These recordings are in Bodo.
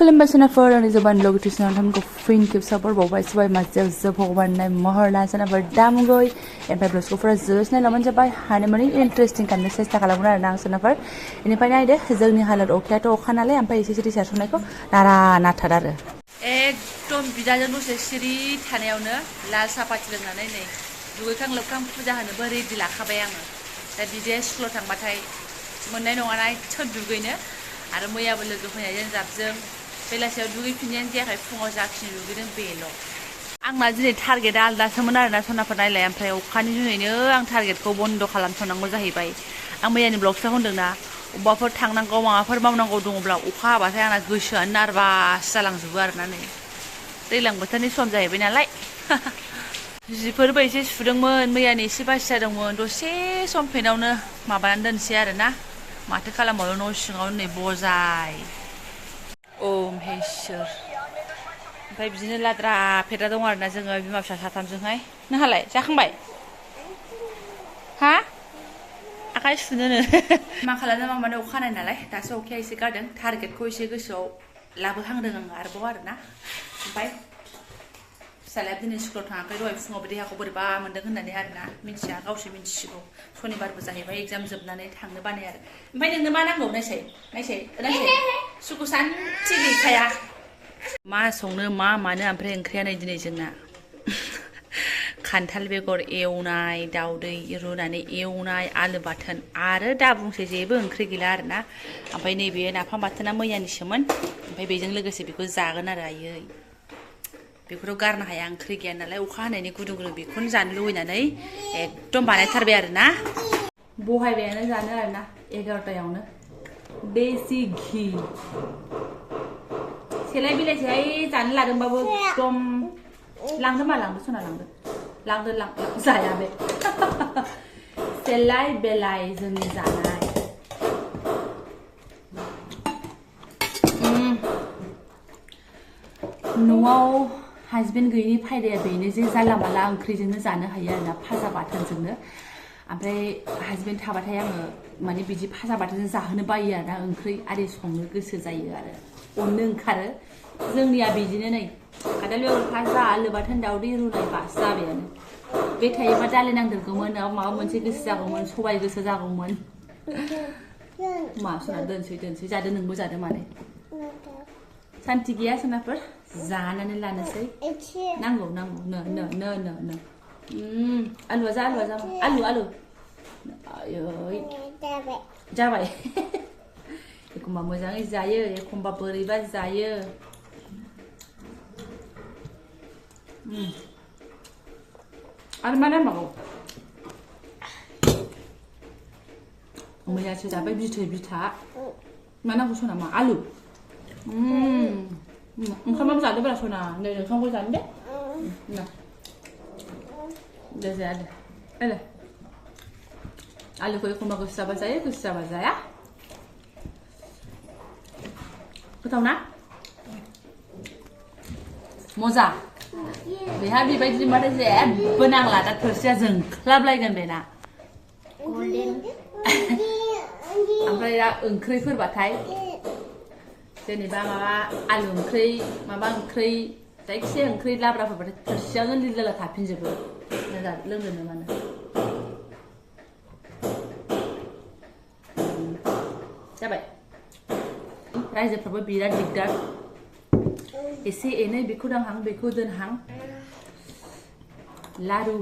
खुलुमबाय सोनाफोर आंनि जोबान लोगोथिसनाव नोंथांमोनखौ फिन खेबसेबाव बावबाय सबाय मासेयाव जोबहरबाय महरना सोनाफोर दामुगै ओमफ्राय ब्लस्क'फोरा जोसनाय लामान जाबाय हानो माने इन्टारेस्टिं खालामनो सेस्था खालामगोन आरो ना आं सोनाफोर बेनिफ्राय नायदो जोंनि हालोद अखायाथ' अखा नालाय ओमफ्राय एसे सिरि सारस'नायखौ नारा नाथार आरो एकदम बिदाजों दसे सिरि थानायावनो लाल साहा पाति लोंनानै नै दुगैखां लोबखां फुजा होनोबो रेडि लाखाबाय आङो दा बिदाया स्कुलाव थांबाथाय मोननाय नङाना एथ' दुगैनो आरो मैयाबो लोगो फैनायजों जाबजों बेलासियाव दुगैफिननायानो जायाखै फुङाव जाखिनि दुगैदों बेल' आंना दिनै टारगेटआ आलदासोमोन आरोना सनाफोर नायलाय ओमफ्राय अखानि जुनैनो आं टारगेटखौ बन्द' खालामथ'नांगौ जाहैबाय आं मैयानि ब्लगसो होनदोंना अबेबाफोर थांनांगौ माबाफोर मावनांगौ दङब्ला अखा हाबाथाय आंना गोसोआनो नारभास जालांजोबो आरोना नै दैज्लां बोथोरनि सम जाहैबाय नालाय जिफोरबो एसे सुदोंमोन मैयानि एसे बासि जादोंमोन दसे सम फेनावनो माबानानै दोनसै आरोना माथो खालामबावनो न' सिङावनो नै बजाय ओम हेसोर ओमफ्राय बिदिनो लाद्रा फेद्रा दं आरोना जोङो बिमा फिसा साथामजोंहाय नोंहालाय जाखांबाय हा आखाइ सुनोनो मा खालामनो मा माने अखा हानाय नालाय दासो अखाया एसे गारदों टारगेटखौ एसे गोसोआव लाबोहांदों आङो आरोबाव आरोना ओमफ्राय फिसालाया दिनै स्कुलाव थाङाखै दहाय फुङावबो देहाखौ बोरैबा मोन्दों होननानै आरोना मिन्थिया गावसो मिन्थिसिगौ सनिबारबो जाहैबाय एग्जाम जोबनानै थांनो बानाय आरो ओमफ्राय नोंनो मा नांगौ नायसाय सुखु सान्थि गैखाया मा संनो मा मानो ओमफ्राय ओंख्रिया नै दिनै जोंना खान्थाल बेगर एवनाय दाउदै रुनानै एवनाय आलु बाथोन आरो दा बुंसै जेबो ओंख्रि गैला आरोना ओमफ्राय नैबे नाफाम बाथोना मैयानिसोमोन ओमफ्राय बेजों लोगोसे बेखौ जागोन आरो आयै बेखौथ' गारनो हाया ओंख्रि गैया नालाय अखा हानायनि गुदुं गुदुं बेखौनो जानो लुबैनानै एकदम बानायथारबाय आरोना बहायबायानो जानो आरोना 11टायावनो देसि घि सेलाय बिलाइसैहाय जानो लादोंबाबो एकदम लांदो मा लांदो सना लांदो जाया बे सेलाय बेलाय जोंनि जानाय न'आव हासबेन्ड गैयिनि फायदाया बेनो जे जानला माला ओंख्रिजोंनो जानो हायो आरोना फाजा बाथोनजोंनो ओमफ्राय हासबेन्ड थाबाथाय आङो माने बिदि फाजा बाथोनजों जाहोनो बायो आरोना ओंख्रि आरि संनो गोसो जायो आरो अननो ओंखारो जोंनिया बिदिनो नै खान्थाल बेगर फाजा आलु बाथोन दाउदै रुनाय बास जाबायानो बे थायोबा दालि नांदेरगौमोन माबा मोनसे गोसो जागौमोन सबाय गोसो जागौमोन मा सना दोनसै जादो नोंबो जादो माने सान्थि गैया सोनाफोर जानानै लानोसै नांगौ नो आलुआ जा आलु आयै जाबाय एखमबा मोजाङै जायो एखमबा बोरैबा जायो आरो मा नांबावगौ मैयासो जाबाय बिथा मा नांगौ सना मा आलु ओंखामबाबो जादो ब्रा सना नै ओंखामखौ जानो दे जादो आलुखौ एखमबा गोसो जाबा जायो गोसो जाबा जाया गोथाव ना मजा बेहा बेबायदि माथो जेबो नांला दा थोरसिया जोंख्लाबलायगोन बेना ओमफ्राय दा ओंख्रिफोरबाथाय जेनेबा माबा आलु ओंख्रि माबा ओंख्रि जायखिजाया ओंख्रि लाब्राफोरबाथाय थोरसियावनो लिरलाला थाफिनजोबो लोंनोनो मानो जाबाय रायजोफ्राबो बिराद दिगदार एसे एनै बेखौ दांहां बेखौ दोनहां लारु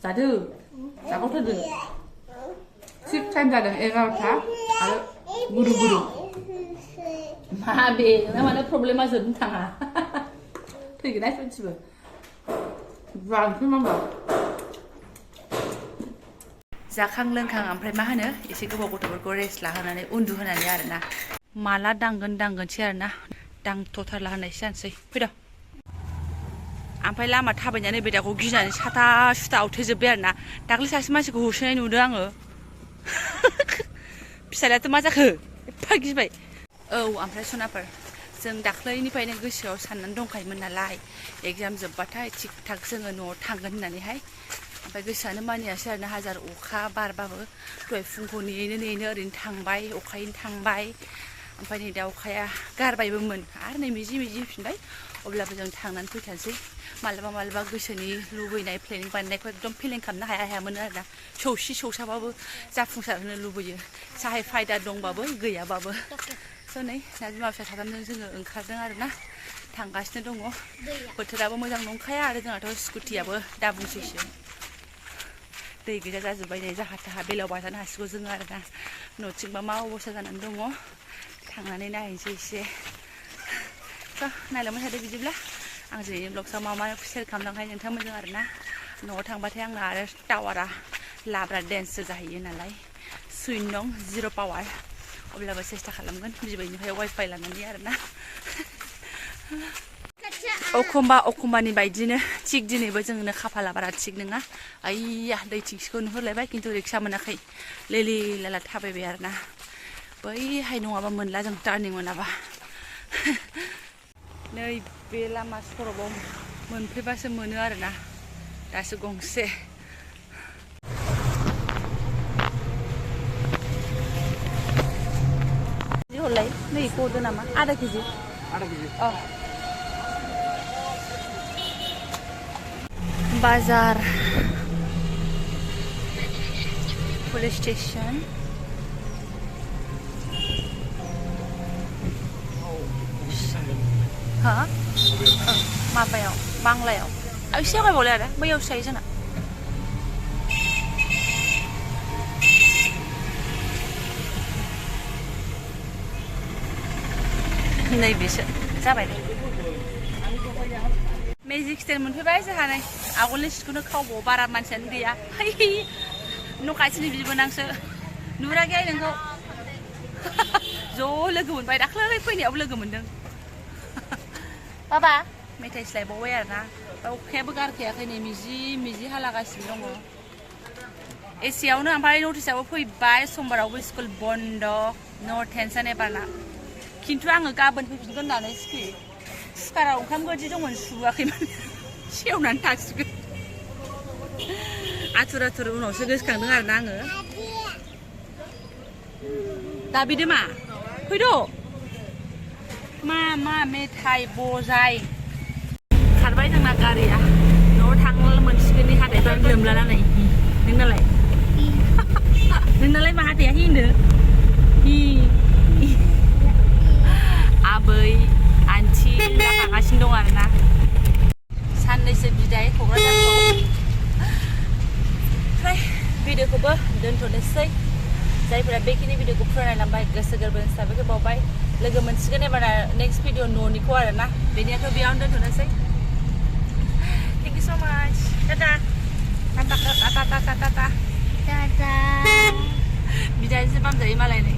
जादो जागावथारदो थिग टाइम जादों 11टा आरो गुदुं मा बे ना मानो प्रब्लेमा जोबनो थाङा थैगोन मिथिबो जाखां लोंखां ओमफ्राय मा होनो एसे गोबाव गथ'फोरखौ रेस्ट लाहोनानै उन्दुहोनानै आरोना माला दांगोनसै आरोना दांथ'थारला होननायसो जानोसै फैद' ओमफ्राय लामा थाबायनानै बे दाखौ गिनानै साथा सुथा आवथेजोब्बाय आरोना दाख्लै सासे मानसिखौ होसोनाय नुदों आङो फिसालायाथ' मा जाखो एफा गिबाय औ ओमफ्राय सनाफोर जों दाख्लैनिफ्रायनो गोसोआव साननानै दंखायोमोन नालाय एग्जाम जोब्बाथाय थिग थाक जोङो न'आव थांगोन होननानैहाय ओमफ्राय गोसोआनो मानियासै आरोना हाजार अखा बारबाबो दहाय फुंखौ नेयैनो ओरैनो थांबाय अखायैनो थांबाय ओमफ्राय नै दा अखाया गारबायबोमोन आरो नै मिजि फैफिनबाय अब्लाबो जों थांनानै फैखानोसै मालाबा गोसोनि लुबैनाय प्लेनिं बानायनायखौ एकदम फेलें खालामनो हायामोन आरोना सौसाबाबो जाफुंसार होनो लुबैयो साहाय फायदा दंबाबो गैयाबाबो स' नै दा बिमा फिसा साथामजों जोङो ओंखारदों आरोना थांगासिनो दङ बोथोराबो मोजां नंखाया आरो जोंहाथ' स्कुटियाबो दाबुंसैसो दै गोजा जाजोब्बाय नै जाहा थाहा बेलाव बाजानो हासिगौ जोङो आरोना न'थिंबा मा अबस्था जानानै दङ थांनानै नायनोसै एसे स' नायलांबाय थादो बिदिब्ला आं दिनैनि ब्लगसआव मा सेयार खालामलांखायो नोंथांमोनजों आरोना न'आव थांबाथाय आंना आरो टावारा लाब्रा डेन्ससो जाहैयो नालाय सुइन दं 0 पावार अब्लाबो सेस्था खालामगोन बिबैनिफ्राय वाइफाइ लानानै आरोना एखमबानि बायदिनो थिग दिनैबो जोंनो खाफाला बारा थिग नङा आइया दै थिंखिखौ नुहुरलायबाय खिन्थु रिक्सा मोनाखै लेलि लाला थाबायबाय आरोना बैहाय नङाबा मोनला जों टार्निं मोनाबा नै बे लामा सरबाव मोनफैबासो मोनो आरोना दासो गंसे हरलाय नै बेखौ हरदो नामा आधा केजि अ बाजार पुलिस स्टेशन हा माबायाव बांलायाव एसे आवगायबावलाय आरो बैयावसो थायो जोंना नैबेसो जाबाय मेजिक स्टेन्ड मोनफैबाय जोंहा नै आगोलनि सिटखौनो खावबाव बारा मानसियानो गैया न' खाथिनि बिबोनांसो नुराखै नोंखौ ज' लोगो मोनबाय दाख्लै फैनायावबो लोगो मोनदों बाबा मेथाइ सिलायबावबाय आरोना अखायाबो गारखायाखै नै मिजि हालागासिनो दङ एसेयावनो ओमफ्राय नटिसाबो फैबाय समबारावबो स्कुल बन्द नो टेनसन एबारना खिन्थु आङो गाबोन फैफिनगोन होननानै कुकाराव ओंखाम गोदि दंमोन सुवाखैमोन सेवनानै थासिगोन आथुर उनावसो गोसोखांदों आरोना आङो दाबिदो मा फैद' मा मेथाइ बजाय खारबाय जोंना गारिया न'आव थांनो मोनसिगोननि हाथायफ्रा लोमलानानै नोंनालाय मा हाथाया हिनो आबै आन्थि जाखागासिनो दं आरोना साननैसो बिदाय क'क्राझारखौ ओमफ्राय भिडिअखौबो दोनथ'नोसै जायफोरा बेखिनि भिडिअखौ फरायलांबाय गोसो गोरबोनि साबायखर बावबाय लोगो मोनसिगोन एबार नेक्स्ट भिडिअ न'निखौ आरोना बेनियाथ' बेयावनो दोनथ'नोसै थेंक इउ स' माच टाटा बिदायसो बामजायो मालाय नै